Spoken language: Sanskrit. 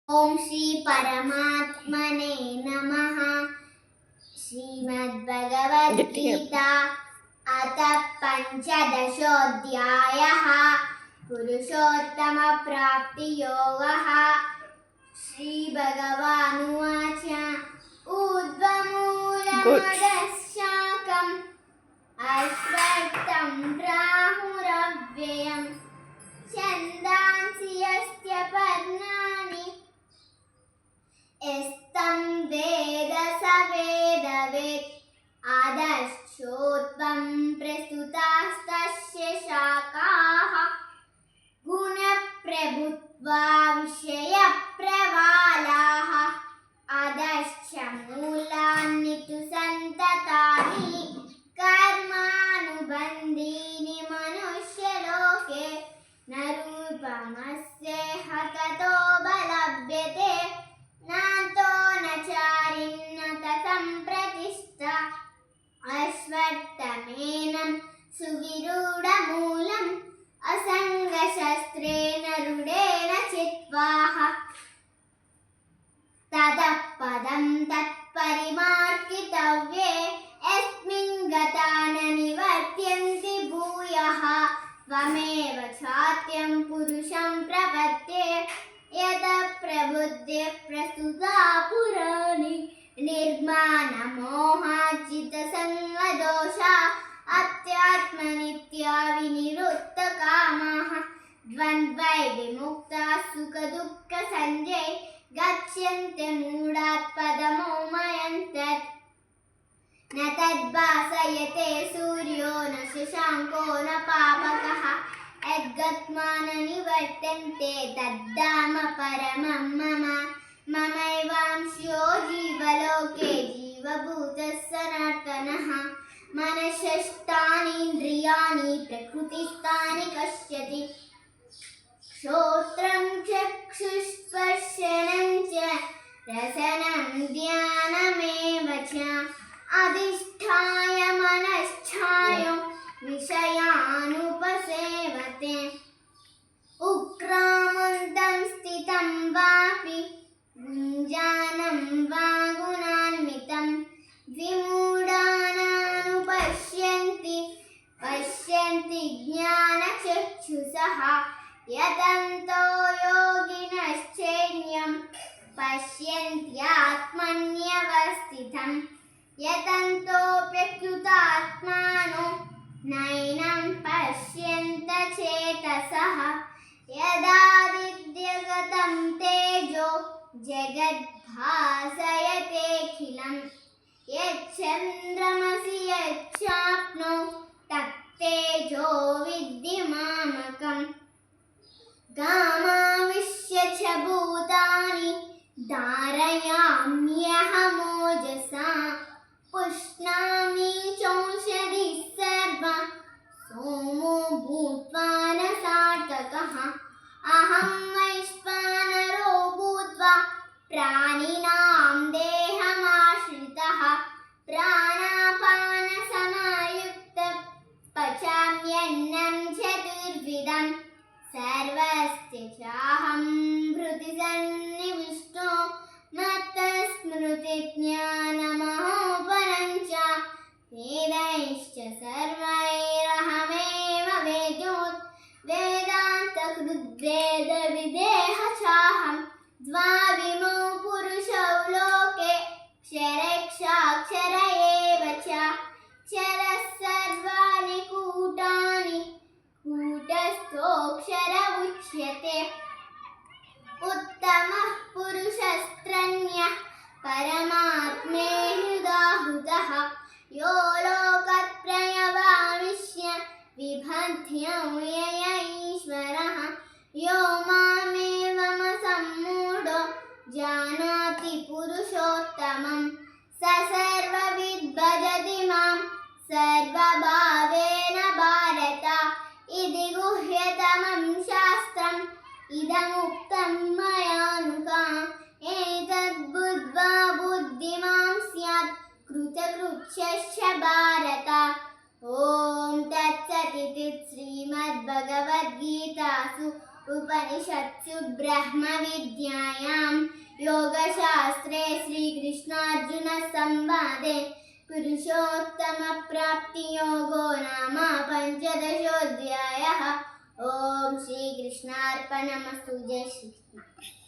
ओम श्री परमात्मने नमः। श्रीमद्भगवद्गीता अथ पंचदशोऽध्यायः। पुरुषोत्तमप्राप्तियोगः। श्रीभगवानुवाच ऊर्ध्वमूलमदशाकम् अश्वत्थं प्राहुरव्ययम् छन्दांसि यस्य पर्णानि यस्तं वेद स वेदवित् अधश्चोत्वं प्रस्तुतास्तस्य शाखाः गुणप्रभुत्वा विषयप्रवालाः अधश्च मूलानि तु सन्ततानि कर्मानुबन्धीनि मनुष्यलोके न रूपमस्येह ततोपलभ्यते नान्तो न चारिन्न तत्सम्प्रतिष्ठा अश्वत्थमेनं सुविरूढमूलम् असङ्गशस्त्रेण रूढेन चित्वाः ततः पदं तत्परिमार्गितव्ये यस्मिन् गता न निवर्त्यन्ति भूयः त्वमेव चात्यं पुरुषं प्रपद्ये यतः प्रबुद्धिः प्रस्तुता पुराणी निर्माणमोहाजितसङ्गदोषा अत्यात्मनित्या विनिवृत्तकामाः द्वन्द्वैर्विमुक्ताः सुखदुःखसञ्जये गच्छन्ति मूढात् पदमो मयन्तत् न तद्भासयते सूर्यो न शशाङ्को न पावकः यद्गत्वा न निवर्तन्ते तद्धाम परमं मम ममैवांशो जीवलोके जीवभूतः सनातनः मनश्शस्तानीन्द्रियाणि प्रकृतिस्थानि पश्यति श्रोत्रं चक्षुस्पर्शनं च रसनं ध्यानमेव च अधिष्ठाय मनश्चायो विषयानुपसेवते उक्रामन्तं स्थितं वापि गुञ्जानं वा गुणान्वितं विमूढानानुपश्यन्ति पश्यन्ति ज्ञानचक्षुषः यतन्तो योगिनश्चैन्यं पश्यन्त्यात्मन्यवस्थितं यतन्तोऽप्यच्युतात्मानो नैनं पश्यन्त चेतसः यदादित्यगतं तेजो जगद्भासयतेऽखिलं यच्चन्द्रमसि यच्चाप्नो तत्तेजो विद्धि मामकम् गामाविश्य च भूतानि धारयाम्यहमोजसा पुष्णामि चौषधिः सर्वा सोमो भूत्वा न सार्थकः अहं वैश्वानरो भूत्वा प्राणिनां देहमाश्रितः प्राणापानसमायुक्तः पचाम्यन्नं चतुर्विधं सर्वस्य चाहं हृदि सन्निविष्टो मत्तस्मृतिज्ञानमहोपरं च वेदैश्च सर्वैरहमेव वेदोत् वेदान्तकृद्वेदविदेह चाहं द्वाविमौ पुरुषौ लोके क्षरक्षाक्षर एव च क्षरः सर्वाणि कूटानि कूटस्थोऽक्षर उच्यते उत्तमः पुरुषस्त्रन्यः परमात्मेहुदाहृतः यो लोकत्रयमाविश्य बिभर्त्यव्यय ईश्वरः यो मामेवमसम्मूढो जानाति पुरुषोत्तमं स सर्वविद् भजति मां सर्वभावेन भारत इति गुह्यतमं शास्त्रम् इदमुक्तं मया नुका एतद्बुद्ध्वा बुद्धिमान् स्यात् कृतकृत्यश्च भारत ॐ तत्सदिति श्रीमद्भगवद्गीतासु उपनिषत्सु ब्रह्मविद्यायां योगशास्त्रे श्रीकृष्णार्जुनसंवादे पुरुषोत्तमप्राप्तियोगो नाम पञ्चदशोऽध्यायः। ॐ श्रीकृष्णार्पणमस्तु। जय श्रीकृष्ण।